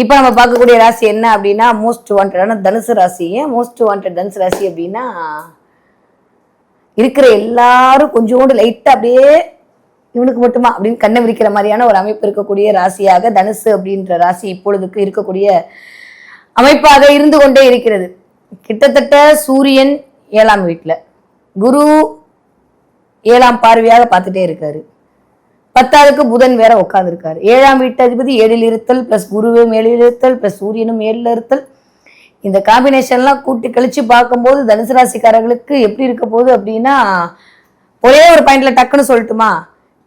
இப்போ நம்ம பார்க்கக்கூடிய ராசி என்ன அப்படின்னா மோஸ்ட் வாண்டடான தனுசு ராசி. ஏன் மோஸ்ட் வாண்டட் தனுசு ராசி அப்படின்னா இருக்கிற எல்லாரும் கொஞ்சோண்டு லைட்டா அப்படியே இவனுக்கு மட்டுமா அப்படின்னு கண்ணை விரிக்கிற மாதிரியான ஒரு அமைப்பு இருக்கக்கூடிய ராசியாக தனுசு அப்படின்ற ராசி இப்பொழுதுக்கு இருக்கக்கூடிய அமைப்பாக இருந்து கொண்டே இருக்கிறது. கிட்டத்தட்ட சூரியன் 7ஆம் வீட்டுல, குரு 7ஆம் பார்வையாக பார்த்துட்டே இருக்காரு. 10ஆவதுக்கு புதன் வேற உட்கார்ந்து இருக்காரு. 7ஆம் வீட்டு அதிபதி 7ல் இருத்தல் பிளஸ் குருவும் 7ல் இருத்தல் பிளஸ் சூரியனும் 7ல் இருத்தல். இந்த காம்பினேஷன்லாம் கூட்டி கழிச்சு பார்க்கும்போது தனுசு ராசிக்காரர்களுக்கு எப்படி இருக்க போகுது அப்படின்னா, ஒரே ஒரு பாயிண்ட்ல டக்குன்னு சொல்லட்டுமா,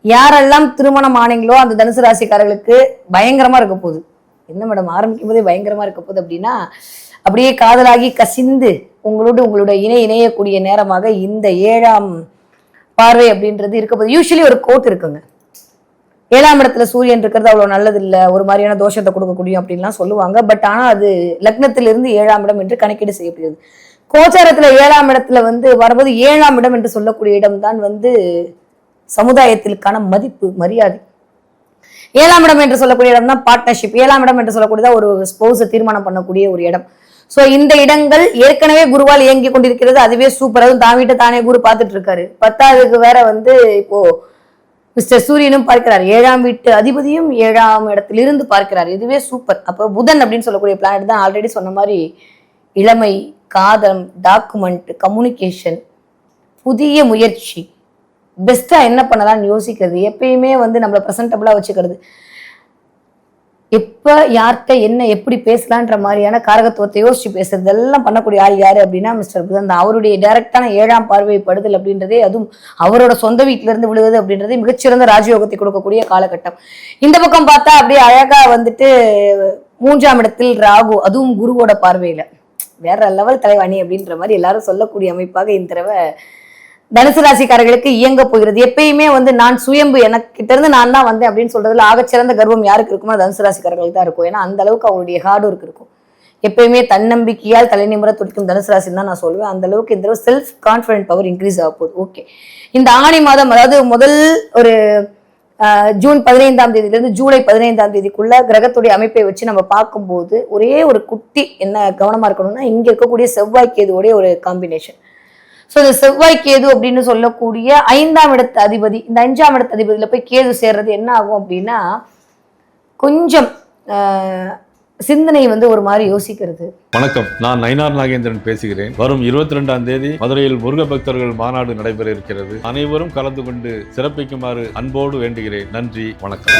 யாரெல்லாம் திருமணம் ஆனீங்களோ அந்த தனுசு ராசிக்காரர்களுக்கு பயங்கரமா இருக்க போகுது. என்ன மேடம் ஆரம்பிக்கும் போதே பயங்கரமா இருக்க போகுது அப்படின்னா, அப்படியே காதலாகி கசிந்து உங்களோட இணையக்கூடிய நேரமாக இந்த 7ஆம் பார்வை அப்படின்றது இருக்க போகுது. யூஸ்வலி ஒரு கோட் இருக்குங்க, 7ஆம் இடத்துல சூரியன் இருக்கிறது அவ்வளவு நல்லது இல்லை, ஒரு மாதிரியான தோஷத்தை கொடுக்கக்கூடிய அப்படின்லாம் சொல்லுவாங்க. பட் ஆனா அது லக்னத்திலிருந்து 7ஆம் இடம் என்று கணக்கீடு செய்யப்படுகிறது. கோச்சாரத்துல 7ஆம் இடத்துல வரும்போது 7ஆம் இடம் என்று சொல்லக்கூடிய இடம் தான் சமுதாயத்திற்கான மதிப்பு மரியாதை. 7ஆம் இடம் என்று சொல்லக்கூடிய இடம் தான் பார்ட்னர்ஷிப். 7ஆம் இடம் என்று சொல்லக்கூடியதான் ஒரு ஸ்பௌஸை தீர்மானம் பண்ணக்கூடிய ஒரு இடம். சோ இந்த இடங்கள் ஏற்கனவே குருவால் இயங்கி கொண்டிருக்கிறது. அதுவே சூப்பர். அதுவும் தான் வீட்டை தானே குரு பார்த்துட்டு இருக்காரு. 10ஆவதுக்கு வேற இப்போ மிஸ்டர் சூரியனும் பார்க்கிறார். 7ஆம் வீட்டு அதிபதியும் 7ஆம் இடத்திலிருந்து பார்க்கிறார். இதுவே சூப்பர். அப்போ புதன் அப்படின்னு சொல்லக்கூடிய பிளானட் தான் ஆல்ரெடி சொன்ன மாதிரி இளமை, காதல், டாக்குமெண்ட், கம்யூனிகேஷன், புதிய முயற்சி, பெஸ்டா என்ன பண்ணலாம்னு யோசிக்கிறது, எப்பயுமே நம்மளை ப்ரெசன்டபிளா வச்சுக்கிறது, எப்ப யார்கிட்ட என்ன எப்படி பேசலான்ற மாதிரியான காரகத்துவத்தை யோசிச்சு பேசுறது எல்லாம் பண்ணக்கூடிய ஆள் யாரு அப்படின்னா மிஸ்டர் புதன் தான். அவருடைய டைரக்டான 7ஆம் பார்வை படுதல் அப்படின்றதே, அதுவும் அவரோட சொந்த வீட்டுல இருந்து விழுவது அப்படின்றதே மிகச்சிறந்த ராஜயோகத்தை கொடுக்கக்கூடிய காலகட்டம். இந்த பக்கம் பார்த்தா அப்படியே அழகா 3ஆம் இடத்தில் ராகு, அதுவும் குருவோட பார்வையில வேற லெவல் தலைவாணி அப்படின்ற மாதிரி எல்லாரும் சொல்லக்கூடிய அமைப்பாக இந்த தடவை தனுசு ராசிக்காரர்களுக்கு இயங்க போகிறது. எப்பயுமே நான் சுயம்பு, எனக்கு கிட்ட இருந்து நான் தான் வந்தேன் அப்படின்னு சொல்றதுல ஆகச்சிறந்த கர்வம் யாருக்கு இருக்குமோ தனுசு ராசிக்காரர்களுக்கு தான் இருக்கும். ஏன்னா அந்த அளவுக்கு அவருடைய ஹார்ட் ஒர்க் இருக்கும். எப்பயுமே தன்னம்பிக்கையால் தலைநிமிர துடிக்கும் தனுசு ராசின்னு தான் நான் சொல்லுவேன். அந்த அளவுக்கு இந்த தடவை செல்ஃப் கான்பிடன்ட் பவர் இன்க்ரீஸ் ஆக போகுது. ஓகே, இந்த ஆணி மாதம், அதாவது முதல் ஒரு ஜூன் 15ஆம் தேதியிலிருந்து ஜூலை 15ஆம் தேதிக்குள்ள கிரகத்துடைய அமைப்பை வச்சு நம்ம பார்க்கும்போது ஒரே ஒரு குட்டி என்ன கவனமா இருக்கணும்னா, இங்க இருக்கக்கூடிய செவ்வாய் கேதுவோடைய ஒரு காம்பினேஷன். ஸோ இந்த செவ்வாய் கேது அப்படின்னு சொல்லக்கூடிய 5ஆம் இடத்து அதிபதி, இந்த 5ஆம் இடத்து அதிபதியில போய் கேது சேர்றது என்ன ஆகும் அப்படின்னா, கொஞ்சம் சிந்தனை ஒரு மாதிரி யோசிக்கிறது. வணக்கம், நான் நயினார் நாகேந்திரன் பேசுகிறேன். வரும் 22ஆம் தேதி மதுரையில் முருக பக்தர்கள் மாநாடு நடைபெற இருக்கிறது. அனைவரும் கலந்து கொண்டு சிறப்பிக்குமாறு அன்போடு வேண்டுகிறேன். நன்றி, வணக்கம்.